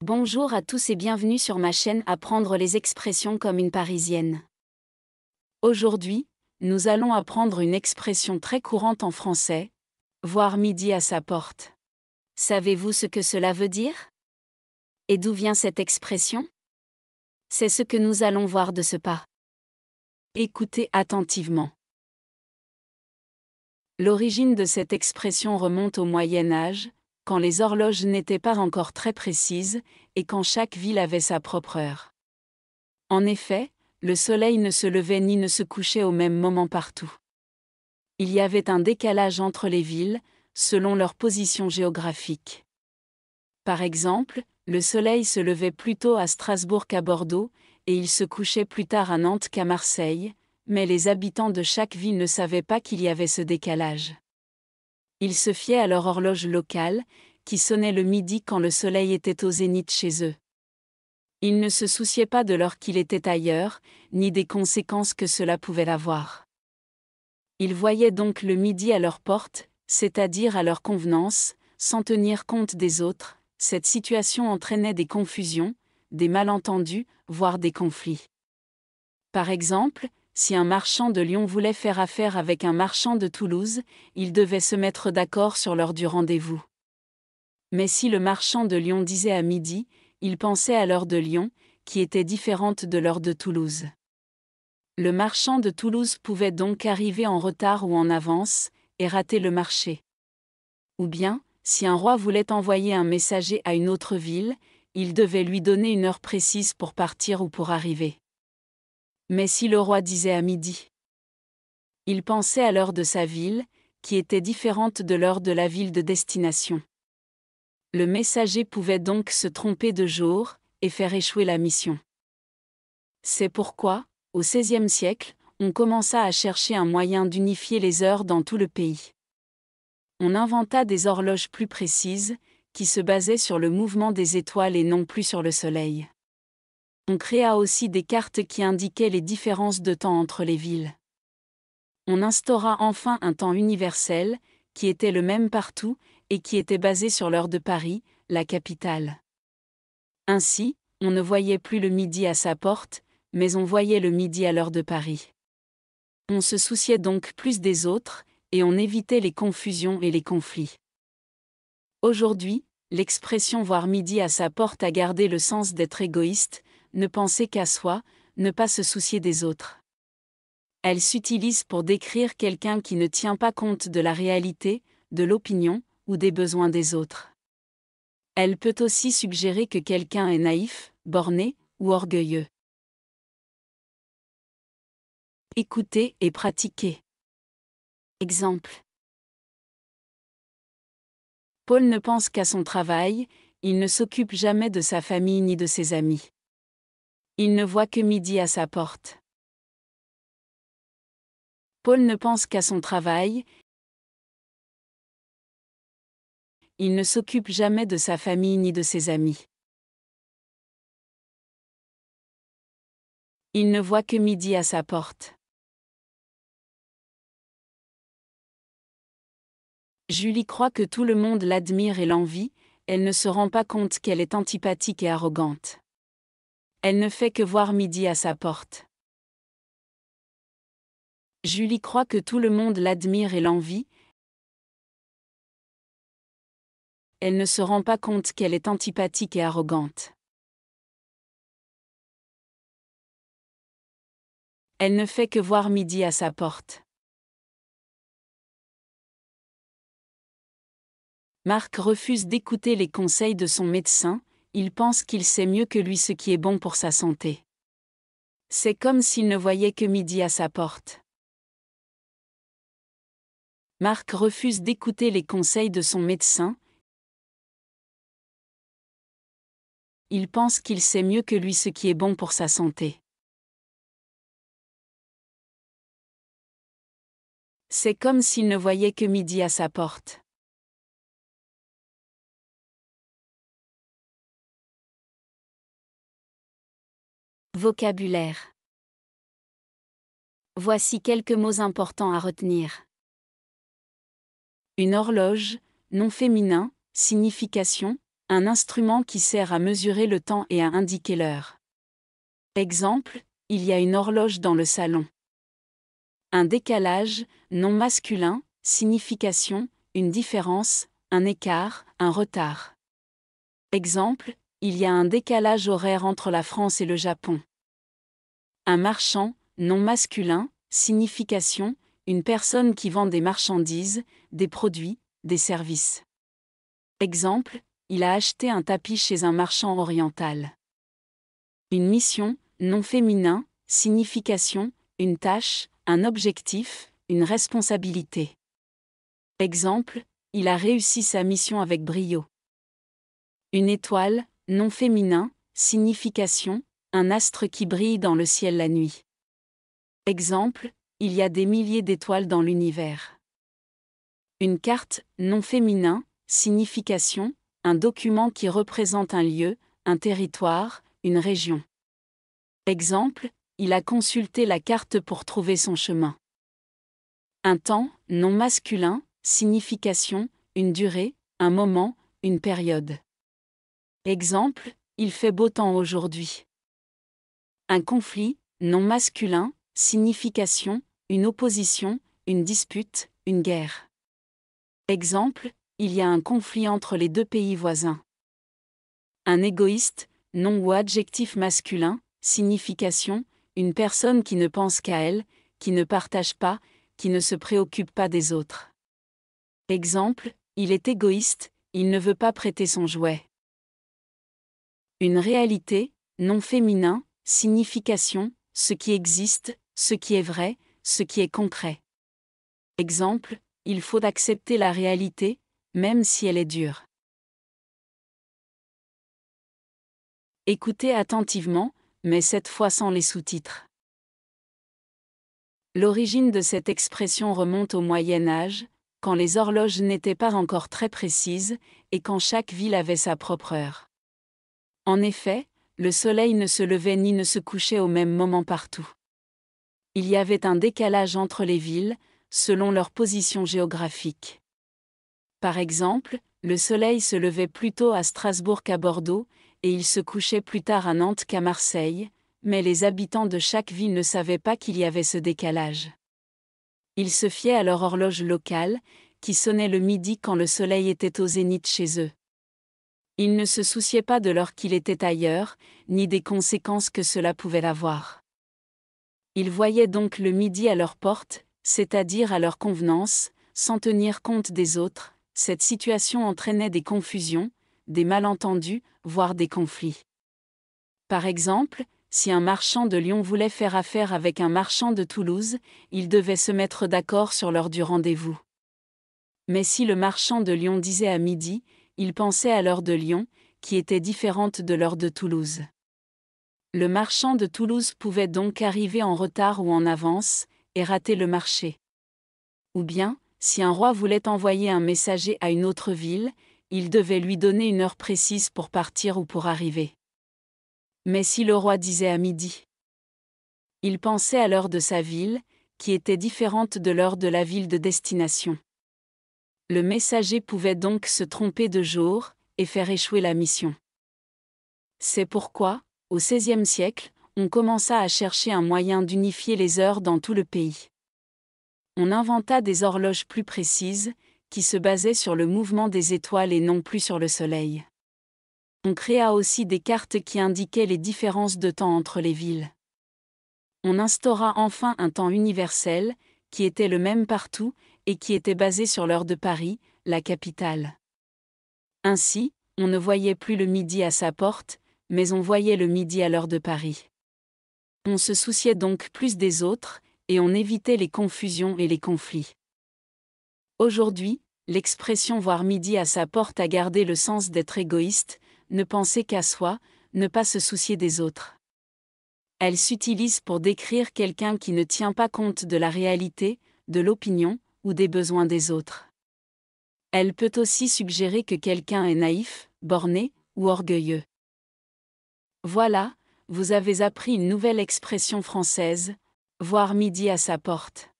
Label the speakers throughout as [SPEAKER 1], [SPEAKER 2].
[SPEAKER 1] Bonjour à tous et bienvenue sur ma chaîne Apprendre les expressions comme une Parisienne. Aujourd'hui, nous allons apprendre une expression très courante en français, voir midi à sa porte. Savez-vous ce que cela veut dire? Et d'où vient cette expression? C'est ce que nous allons voir de ce pas. Écoutez attentivement. L'origine de cette expression remonte au Moyen Âge, quand les horloges n'étaient pas encore très précises, et quand chaque ville avait sa propre heure. En effet, le soleil ne se levait ni ne se couchait au même moment partout. Il y avait un décalage entre les villes, selon leur position géographique. Par exemple, le soleil se levait plus tôt à Strasbourg qu'à Bordeaux, et il se couchait plus tard à Nantes qu'à Marseille, mais les habitants de chaque ville ne savaient pas qu'il y avait ce décalage. Ils se fiaient à leur horloge locale, qui sonnait le midi quand le soleil était au zénith chez eux. Ils ne se souciaient pas de l'heure qu'il était ailleurs, ni des conséquences que cela pouvait avoir. Ils voyaient donc le midi à leur porte, c'est-à-dire à leur convenance, sans tenir compte des autres. Cette situation entraînait des confusions, des malentendus, voire des conflits. Par exemple, si un marchand de Lyon voulait faire affaire avec un marchand de Toulouse, ils devaient se mettre d'accord sur l'heure du rendez-vous. Mais si le marchand de Lyon disait à midi, il pensait à l'heure de Lyon, qui était différente de l'heure de Toulouse. Le marchand de Toulouse pouvait donc arriver en retard ou en avance, et rater le marché. Ou bien, si un roi voulait envoyer un messager à une autre ville, il devait lui donner une heure précise pour partir ou pour arriver. Mais si le roi disait à midi, il pensait à l'heure de sa ville, qui était différente de l'heure de la ville de destination. Le messager pouvait donc se tromper de jour, et faire échouer la mission. C'est pourquoi, au XVIe siècle, on commença à chercher un moyen d'unifier les heures dans tout le pays. On inventa des horloges plus précises, qui se basaient sur le mouvement des étoiles et non plus sur le soleil. On créa aussi des cartes qui indiquaient les différences de temps entre les villes. On instaura enfin un temps universel, qui était le même partout, et qui était basé sur l'heure de Paris, la capitale. Ainsi, on ne voyait plus le midi à sa porte, mais on voyait le midi à l'heure de Paris. On se souciait donc plus des autres, et on évitait les confusions et les conflits. Aujourd'hui, l'expression voir midi à sa porte a gardé le sens d'être égoïste, ne penser qu'à soi, ne pas se soucier des autres. Elle s'utilise pour décrire quelqu'un qui ne tient pas compte de la réalité, de l'opinion, ou des besoins des autres. Elle peut aussi suggérer que quelqu'un est naïf, borné, ou orgueilleux. Écoutez et pratiquez. Exemple. Paul ne pense qu'à son travail, il ne s'occupe jamais de sa famille ni de ses amis. Il ne voit que midi à sa porte. Paul ne pense qu'à son travail, il ne s'occupe jamais de sa famille ni de ses amis. Il ne voit que midi à sa porte. Julie croit que tout le monde l'admire et l'envie, elle ne se rend pas compte qu'elle est antipathique et arrogante. Elle ne fait que voir midi à sa porte. Julie croit que tout le monde l'admire et l'envie, elle ne se rend pas compte qu'elle est antipathique et arrogante. Elle ne fait que voir midi à sa porte. Marc refuse d'écouter les conseils de son médecin, il pense qu'il sait mieux que lui ce qui est bon pour sa santé. C'est comme s'il ne voyait que midi à sa porte. Marc refuse d'écouter les conseils de son médecin, il pense qu'il sait mieux que lui ce qui est bon pour sa santé. C'est comme s'il ne voyait que midi à sa porte. Vocabulaire. Voici quelques mots importants à retenir. Une horloge, nom féminin, signification, Un instrument qui sert à mesurer le temps et à indiquer l'heure. Exemple, il y a une horloge dans le salon. Un décalage, nom masculin, signification, une différence, un écart, un retard. Exemple, il y a un décalage horaire entre la France et le Japon. Un marchand, nom masculin, signification, une personne qui vend des marchandises, des produits, des services. Exemple, il a acheté un tapis chez un marchand oriental. Une mission, nom féminin, signification, une tâche, un objectif, une responsabilité. Exemple, il a réussi sa mission avec brio. Une étoile, nom féminin, signification, un astre qui brille dans le ciel la nuit. Exemple, il y a des milliers d'étoiles dans l'univers. Une carte, nom féminin, signification, un document qui représente un lieu, un territoire, une région. Exemple, il a consulté la carte pour trouver son chemin. Un temps, nom masculin, signification, une durée, un moment, une période. Exemple, il fait beau temps aujourd'hui. Un conflit, nom masculin, signification, une opposition, une dispute, une guerre. Exemple, il y a un conflit entre les deux pays voisins. Un égoïste, nom ou adjectif masculin, signification, une personne qui ne pense qu'à elle, qui ne partage pas, qui ne se préoccupe pas des autres. Exemple, il est égoïste, il ne veut pas prêter son jouet. Une réalité, nom féminin, signification, ce qui existe, ce qui est vrai, ce qui est concret. Exemple, il faut accepter la réalité, même si elle est dure. Écoutez attentivement, mais cette fois sans les sous-titres. L'origine de cette expression remonte au Moyen Âge, quand les horloges n'étaient pas encore très précises, et quand chaque ville avait sa propre heure. En effet, le soleil ne se levait ni ne se couchait au même moment partout. Il y avait un décalage entre les villes, selon leur position géographique. Par exemple, le soleil se levait plus tôt à Strasbourg qu'à Bordeaux, et il se couchait plus tard à Nantes qu'à Marseille, mais les habitants de chaque ville ne savaient pas qu'il y avait ce décalage. Ils se fiaient à leur horloge locale, qui sonnait le midi quand le soleil était au zénith chez eux. Ils ne se souciaient pas de l'heure qu'il était ailleurs, ni des conséquences que cela pouvait avoir. Ils voyaient donc le midi à leur porte, c'est-à-dire à leur convenance, sans tenir compte des autres. Cette situation entraînait des confusions, des malentendus, voire des conflits. Par exemple, si un marchand de Lyon voulait faire affaire avec un marchand de Toulouse, ils devaient se mettre d'accord sur l'heure du rendez-vous. Mais si le marchand de Lyon disait à midi, il pensait à l'heure de Lyon, qui était différente de l'heure de Toulouse. Le marchand de Toulouse pouvait donc arriver en retard ou en avance, et rater le marché. Ou bien, si un roi voulait envoyer un messager à une autre ville, il devait lui donner une heure précise pour partir ou pour arriver. Mais si le roi disait à midi, il pensait à l'heure de sa ville, qui était différente de l'heure de la ville de destination. Le messager pouvait donc se tromper de jour, et faire échouer la mission. C'est pourquoi, au XVIe siècle, on commença à chercher un moyen d'unifier les heures dans tout le pays. On inventa des horloges plus précises, qui se basaient sur le mouvement des étoiles et non plus sur le soleil. On créa aussi des cartes qui indiquaient les différences de temps entre les villes. On instaura enfin un temps universel, qui était le même partout, et qui était basé sur l'heure de Paris, la capitale. Ainsi, on ne voyait plus le midi à sa porte, mais on voyait le midi à l'heure de Paris. On se souciait donc plus des autres, et on évitait les confusions et les conflits. Aujourd'hui, l'expression voir midi à sa porte a gardé le sens d'être égoïste, ne penser qu'à soi, ne pas se soucier des autres. Elle s'utilise pour décrire quelqu'un qui ne tient pas compte de la réalité, de l'opinion, ou des besoins des autres. Elle peut aussi suggérer que quelqu'un est naïf, borné, ou orgueilleux. Voilà, vous avez appris une nouvelle expression française, voir midi à sa porte.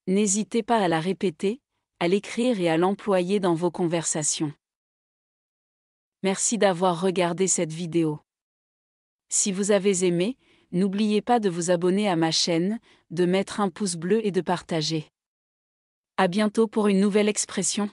[SPEAKER 1] N'hésitez pas à la répéter, à l'écrire et à l'employer dans vos conversations. Merci d'avoir regardé cette vidéo. Si vous avez aimé, n'oubliez pas de vous abonner à ma chaîne, de mettre un pouce bleu et de partager. À bientôt pour une nouvelle expression.